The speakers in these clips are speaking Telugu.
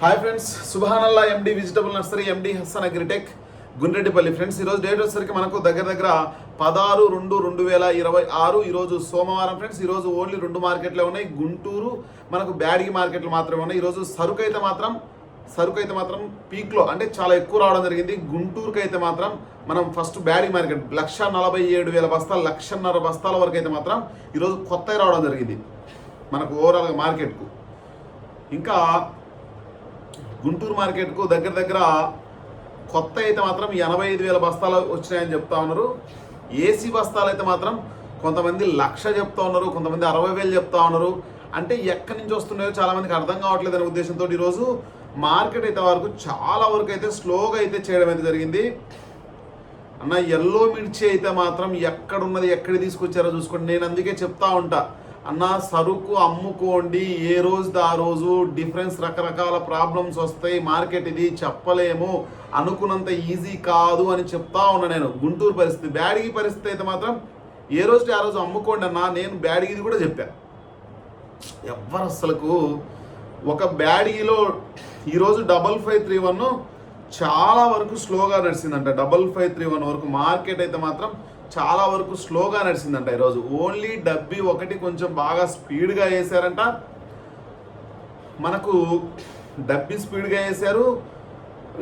Hi friends, Subhanalla MD vegetable nursery, MD Hasan agritech, Gundreddipalli. Friends, ఈరోజు డేట్ వచ్చేసరికి మనకు దగ్గర 16/2/2026 ఈరోజు సోమవారం. ఫ్రెండ్స్, ఈరోజు ఓన్లీ 2 మార్కెట్లే ఉన్నాయి. గుంటూరు మనకు బ్యాడ్గి మార్కెట్లు మాత్రమే ఉన్నాయి. ఈరోజు సరుకు అయితే మాత్రం పీక్లో అంటే చాలా ఎక్కువ రావడం జరిగింది. గుంటూరుకి అయితే మాత్రం మనం ఫస్ట్ బ్యాడ్గి మార్కెట్ 1,47,000 బస్తాలు, 1,50,000 బస్తాల వరకు అయితే మాత్రం ఈరోజు కొత్త రావడం జరిగింది మనకు ఓవరాల్గా మార్కెట్కు. ఇంకా గుంటూరు మార్కెట్కు దగ్గర కొత్త అయితే మాత్రం 85,000 బస్తాలు వచ్చినాయని చెప్తా ఉన్నారు. ఏసీ బస్తాలు అయితే మాత్రం కొంతమంది 1,00,000 చెప్తా ఉన్నారు, కొంతమంది 60,000 చెప్తా ఉన్నారు. అంటే ఎక్కడి నుంచి వస్తున్నాయో చాలామందికి అర్థం కావట్లేదు అనే ఉద్దేశంతో ఈరోజు మార్కెట్ అయితే చాలా వరకు అయితే స్లోగా అయితే చేయడం అయితే జరిగింది. అన్న ఎల్లో మిర్చి అయితే మాత్రం ఎక్కడున్నది ఎక్కడ తీసుకొచ్చారో చూసుకోండి. నేను అందుకే చెప్తా ఉంటా, అన్న సరుకు అమ్ముకోండి, ఏ రోజు ఆ రోజు డిఫరెన్స్, రకరకాల ప్రాబ్లమ్స్ వస్తాయి. మార్కెట్ ఇది చెప్పలేము, అనుకున్నంత ఈజీ కాదు అని చెప్తా ఉన్నా నేను. గుంటూరు పరిస్థితి, బ్యాడ్గి పరిస్థితి అయితే మాత్రం ఏ రోజు ఆ రోజు అమ్ముకోండి అన్న. నేను బ్యాడ్గిది కూడా చెప్పా. ఎవ్వరు అసలుకు ఒక బ్యాడ్గిలో ఈరోజు 5531 చాలా వరకు స్లోగా నడిచిందంట. 5531 వరకు మార్కెట్ అయితే మాత్రం చాలా వరకు స్లోగా నడిచిందంట ఈరోజు. ఓన్లీ డబ్బీ ఒకటి కొంచెం బాగా స్పీడ్గా వేసారంట. మనకు డబ్బీ స్పీడ్గా వేసారు.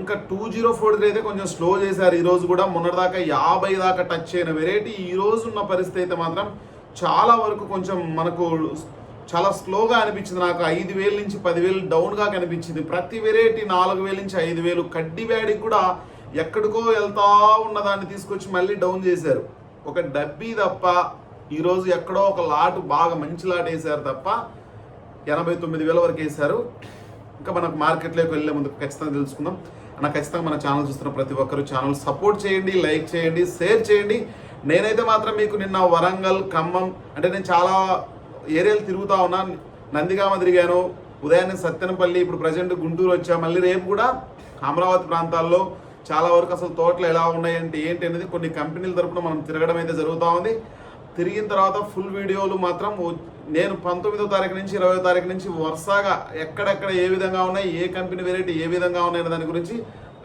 ఇంకా 2043 అయితే కొంచెం స్లో చేశారు ఈరోజు కూడా. మొన్నటిదాకా 50 దాకా టచ్ అయిన వెరైటీ ఈరోజు ఉన్న పరిస్థితి అయితే మాత్రం చాలా వరకు కొంచెం మనకు చాలా స్లోగా అనిపించింది నాకు. 5,000 నుంచి 10,000 డౌన్గా కనిపించింది. ప్రతి వెరైటీ 4,000 నుంచి 5,000. కడ్డీ బ్యాడ్కి కూడా ఎక్కడికో వెళ్తా ఉన్నదాన్ని తీసుకొచ్చి మళ్ళీ డౌన్ చేశారు. ఒక డబ్బీ తప్ప ఈరోజు ఎక్కడో ఒక లాట్ బాగా మంచి లాట్ వేశారు తప్ప 89,000 వరకు వేశారు. ఇంకా మనకు మార్కెట్లోకి వెళ్ళే ముందు ఖచ్చితంగా తెలుసుకుందాం. ఖచ్చితంగా మన ఛానల్ చూస్తున్న ప్రతి ఒక్కరు ఛానల్ సపోర్ట్ చేయండి, లైక్ చేయండి, షేర్ చేయండి. నేనైతే మాత్రం మీకు నిన్న వరంగల్, ఖమ్మం అంటే నేను చాలా ఏరియాలు తిరుగుతా ఉన్నా. నందిగామ తిరిగాను, ఉదయాన్నే సత్తెనపల్లి, ఇప్పుడు ప్రజెంట్ గుంటూరు వచ్చా. మళ్ళీ రేపు కూడా అమరావతి ప్రాంతాల్లో చాలా వరకు అసలు తోటలు ఎలా ఉన్నాయంటే ఏంటి అనేది కొన్ని కంపెనీల తరపున మనం తిరగడం అయితే జరుగుతూ ఉంది. తిరిగిన తర్వాత ఫుల్ వీడియోలు మాత్రం నేను 19వ తారీఖు నుంచి 20వ తారీఖు నుంచి వరుసగా ఎక్కడెక్కడ ఏ విధంగా ఉన్నాయి, ఏ కంపెనీ వెరైటీ ఏ విధంగా ఉన్నాయనే దాని గురించి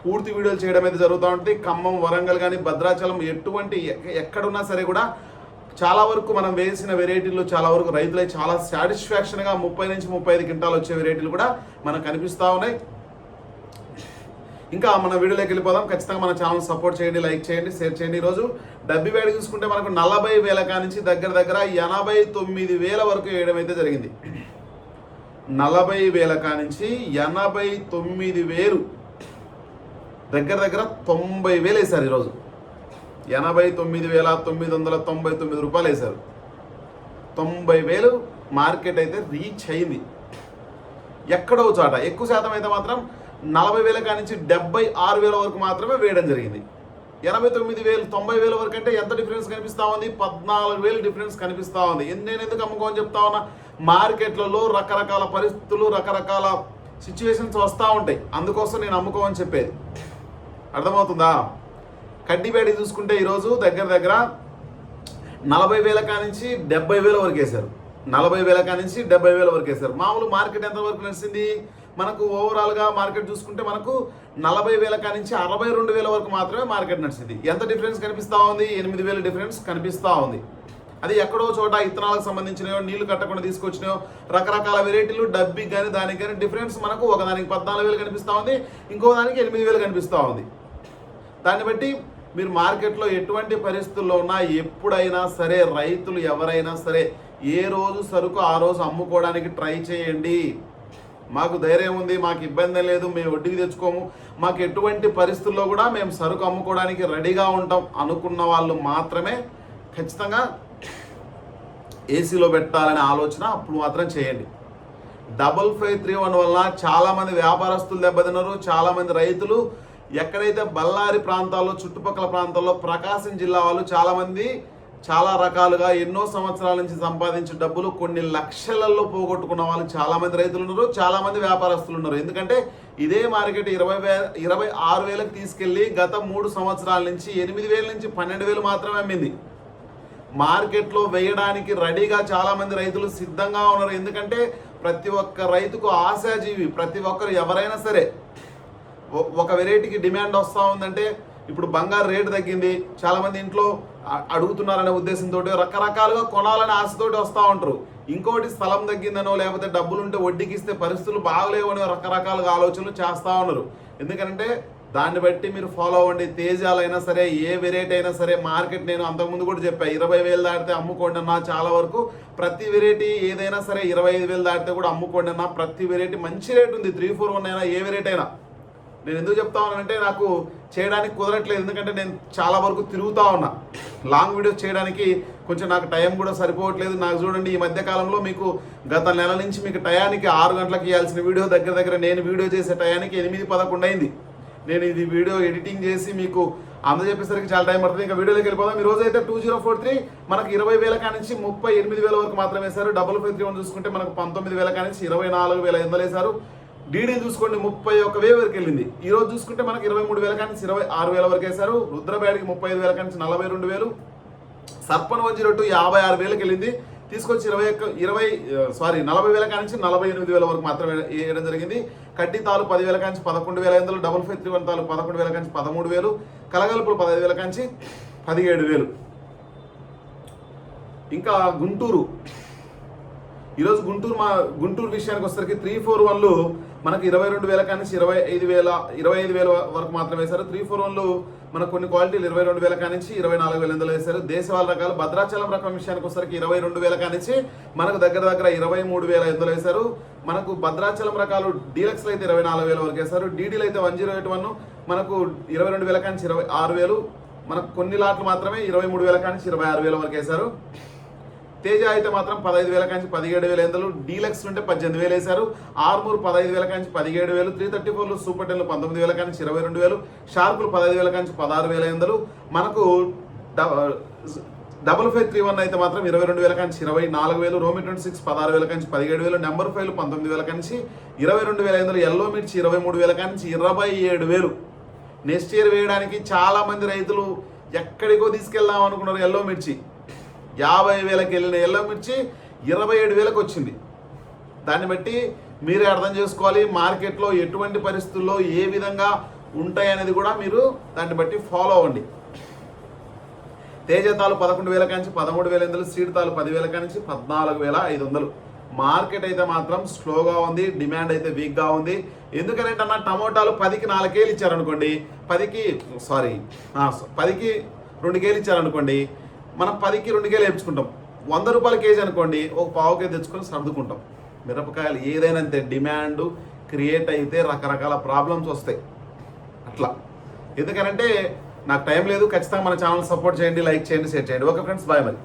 పూర్తి వీడియోలు చేయడం అయితే జరుగుతూ ఉంటుంది. ఖమ్మం, వరంగల్ కానీ భద్రాచలం ఎటువంటి ఎక్కడున్నా సరే కూడా చాలా వరకు మనం వేసిన వెరైటీలు చాలా వరకు రైతులై చాలా సాటిస్ఫాక్షన్గా 30 నుంచి 35 క్వింటాలు వచ్చే వెరైటీలు కూడా మనకు కనిపిస్తూ ఉన్నాయి. ఇంకా మన వీడియోలోకి వెళ్ళిపోదాం. ఖచ్చితంగా మన ఛానల్ సపోర్ట్ చేయండి, లైక్ చేయండి, షేర్ చేయండి. ఈరోజు డబ్బీ బ్యాడ్ చూసుకుంటే మనకు 40,000 కానించి దగ్గర 89,000 వరకు వేయడం అయితే జరిగింది. 40,000 కానించి 89,000 దగ్గర 90,000 వేశారు ఈరోజు. 89,999 రూపాయలు వేశారు. 90,000 మార్కెట్ అయితే రీచ్ అయింది. ఎక్కడో చాట ఎక్కువ శాతం అయితే మాత్రం 40,000 కానించి 76,000 వరకు మాత్రమే వేయడం జరిగింది. 89,000 90,000 వరకు అంటే ఎంత డిఫరెన్స్ కనిపిస్తూ ఉంది? 14,000 డిఫరెన్స్ కనిపిస్తూ ఉంది. నేను ఎందుకు అమ్ముకోని చెప్తా ఉన్నా, మార్కెట్లలో రకరకాల పరిస్థితులు, రకరకాల సిచ్యువేషన్స్ వస్తూ ఉంటాయి. అందుకోసం నేను అమ్ముకోమని చెప్పేది. అర్థమవుతుందా? కడ్డీ బ్యాడీ చూసుకుంటే ఈరోజు దగ్గర 40,000 కానించి 70,000 వరకు వేశారు. 40,000 కానించి 70,000 వరకు వేశారు. మామూలు మార్కెట్ ఎంత వరకు నడిచింది మనకు? ఓవరాల్గా మార్కెట్ చూసుకుంటే మనకు 40,000 కానించి 62,000 వరకు మాత్రమే మార్కెట్ నడిచింది. ఎంత డిఫరెన్స్ కనిపిస్తూ ఉంది? 8,000 డిఫరెన్స్ కనిపిస్తూ ఉంది. అది ఎక్కడో చోట ఇత్తనాలకు సంబంధించినవో, నీళ్లు కట్టకుండా తీసుకొచ్చినాయో, రకరకాల వెరైటీలు డబ్బీకి కానీ దానికి కానీ డిఫరెన్స్ మనకు ఒకదానికి 14,000 కనిపిస్తూ ఉంది, ఇంకో దానికి 8,000 కనిపిస్తూ ఉంది. దాన్ని బట్టి మీరు మార్కెట్లో ఎటువంటి పరిస్థితుల్లో ఉన్నా ఎప్పుడైనా సరే రైతులు ఎవరైనా సరే ఏ రోజు సరుకు ఆ రోజు అమ్ముకోవడానికి ట్రై చేయండి. మాకు ధైర్యం ఉంది, మాకు ఇబ్బంది లేదు, మేము వడ్డీకి తెచ్చుకోము, మాకు ఎటువంటి పరిస్థితుల్లో కూడా మేము సరుకు అమ్ముకోవడానికి రెడీగా ఉంటాం అనుకున్న వాళ్ళు మాత్రమే ఖచ్చితంగా ఏసీలో పెట్టాలనే ఆలోచన అప్పుడు మాత్రం చేయండి. 5531 వల్ల చాలామంది వ్యాపారస్తులు దెబ్బతిన్నారు. చాలామంది రైతులు ఎక్కడైతే బళ్ళారి ప్రాంతాల్లో, చుట్టుపక్కల ప్రాంతాల్లో, ప్రకాశం జిల్లా వాళ్ళు చాలామంది చాలా రకాలుగా ఎన్నో సంవత్సరాల నుంచి సంపాదించే డబ్బులు కొన్ని లక్షలలో పోగొట్టుకున్న వాళ్ళు చాలామంది రైతులు ఉన్నారు, చాలామంది వ్యాపారస్తులు ఉన్నారు. ఎందుకంటే ఇదే మార్కెట్ 26,000కి తీసుకెళ్ళి గత 3 సంవత్సరాల నుంచి 8,000 నుంచి 12,000 మాత్రమే అమ్మింది. మార్కెట్లో వేయడానికి రెడీగా చాలామంది రైతులు సిద్ధంగా ఉన్నారు. ఎందుకంటే ప్రతి ఒక్క రైతుకు ఆశాజీవి, ప్రతి ఒక్కరు ఎవరైనా సరే ఒక వెరైటీకి డిమాండ్ వస్తూ ఉందంటే, ఇప్పుడు బంగారు రేటు తగ్గింది, చాలామంది ఇంట్లో అడుగుతున్నారనే ఉద్దేశంతో రకరకాలుగా కొనాలనే ఆశతోటి వస్తూ ఉంటారు. ఇంకోటి స్థలం తగ్గిందనో లేకపోతే డబ్బులుంటే వడ్డీకి ఇస్తే పరిస్థితులు బాగలేవని రకరకాలుగా ఆలోచనలు చేస్తూ ఉన్నారు. ఎందుకంటే దాన్ని బట్టి మీరు ఫాలో అవ్వండి. తేజాలైనా సరే, ఏ వెరైటీ అయినా సరే, మార్కెట్ నేను అంతకుముందు కూడా చెప్పా, 20,000 దాటితే అమ్ముకోండి అన్నా. చాలా వరకు ప్రతి వెరైటీ ఏదైనా సరే 25,000 దాటితే కూడా అమ్ముకోండి అన్నా. ప్రతి వెరైటీ మంచి రేట్ ఉంది, 341 అయినా ఏ వెరైటీ అయినా. నేను ఎందుకు చెప్తా ఉన్నానంటే, నాకు చేయడానికి కుదరట్లేదు, ఎందుకంటే నేను చాలా వరకు తిరుగుతూ ఉన్నా. లాంగ్ వీడియోస్ చేయడానికి కొంచెం నాకు టైం కూడా సరిపోవట్లేదు. నాకు చూడండి, ఈ మధ్య కాలంలో మీకు గత నెల నుంచి మీకు టయానికి 6 గంటలకు ఇవ్వాల్సిన వీడియో దగ్గర నేను వీడియో చేసే టయానికి 8-11 అయింది. నేను ఇది వీడియో ఎడిటింగ్ చేసి మీకు అందజేపేసరికి చాలా టైం పడుతుంది. ఇంకా వీడియోలోకి వెళ్ళిపోదాం. ఈ రోజు అయితే 2043 మనకు 20,000 కానించి 38,000 వరకు మాత్రమే వేశారు. 5531 చూసుకుంటే మనకు 19,000 కానించి 24,500 వేశారు. డీడీ చూసుకోండి 31,000 వరకు వెళ్ళింది. ఈ రోజు చూసుకుంటే మనకి 23,000 కానించి 26,000 వరకు వేశారు. రుద్రబ్యాడికి 35,000 కానించి 42,000. సర్పన్ 102 56,000కి వెళ్ళింది. తీసుకొచ్చి 40,000 కానించి 48,000 వరకు మాత్రమే వేయడం జరిగింది. కడ్డీ తాలు 10,000 కానించి 11,500. 5531 తాలు 11,000 కానించి 13,000. కలగలుపులు 15,000 కానించి 17,000. ఇంకా గుంటూరు, ఈరోజు గుంటూరు విషయానికి వచ్చేసరికి 341లు మనకు 22,000 కానించి 25,000 వరకు మాత్రమే వేశారు. 341లు మనకు కొన్ని క్వాలిటీలు 22,000 కానించి 24,000 వేశారు. దేశవాళ రకాలు భద్రాచలం రకం విషయానికి వచ్చేసరికి 22,000 కానించి మనకు దగ్గర 23,500 వేశారు. మనకు భద్రాచలం రకాలు డీలక్స్లు అయితే 24,000 వరకు వేశారు. డీడీలు అయితే 1081 మనకు 22,000 కానించి 26,000. మనకు కొన్ని లాట్లు మాత్రమే 23,000 కానించి 26,000 వరకు వేశారు. తేజ అయితే మాత్రం 15,000 కానించి 17,500. డీలక్స్ ఉంటే 18,000 వేశారు. ఆర్మూర్ 15,000 కానించి 17,000. 334లు సూపర్ 10లు 19,000 కానించి 22,000. షార్పులు 15,000 కానించి 16,500. మనకు 5531 అయితే మాత్రం 22,000 కానించి 24,000. రోమి 26 16,000 కానించి 17,000. నెంబర్ 5లు 19,000 కానించి 22,500. ఎల్లో మిర్చి 23,000 కానించి 27,000. నెక్స్ట్ ఇయర్ వేయడానికి చాలా మంది రైతులు ఎక్కడికో తీసుకెళ్దాం అనుకున్నారు. ఎల్లో మిర్చి 50,000కి వెళ్ళిన ఎల్లో మిర్చి 27,000కి వచ్చింది. దాన్ని బట్టి మీరే అర్థం చేసుకోవాలి, మార్కెట్లో ఎటువంటి పరిస్థితుల్లో ఏ విధంగా ఉంటాయనేది కూడా మీరు దాన్ని బట్టి ఫాలో అవ్వండి. తేజతాలు 11,000 కానించి 13,500. సీడ్ తాలు 10,000 కానించి 14,500. మార్కెట్ అయితే మాత్రం స్లోగా ఉంది, డిమాండ్ అయితే వీక్గా ఉంది. ఎందుకంటే అన్న టమోటాలు 10కి 4 కేలు ఇచ్చారనుకోండి, 10కి 2 కేలు ఇచ్చారనుకోండి, మనం 10కి 2 కేలు వేయించుకుంటాం. 100 రూపాయల కేజీ అనుకోండి, ఒక పావు కేజీ తెచ్చుకొని సర్దుకుంటాం. మిరపకాయలు ఏదైనా అంతే, డిమాండ్ క్రియేట్ అయితే రకరకాల ప్రాబ్లమ్స్ వస్తాయి అట్లా. ఎందుకనంటే నాకు టైం లేదు. ఖచ్చితంగా మన ఛానల్ సపోర్ట్ చేయండి, లైక్ చేయండి, షేర్ చేయండి. ఓకే ఫ్రెండ్స్, బాయ్ మరి.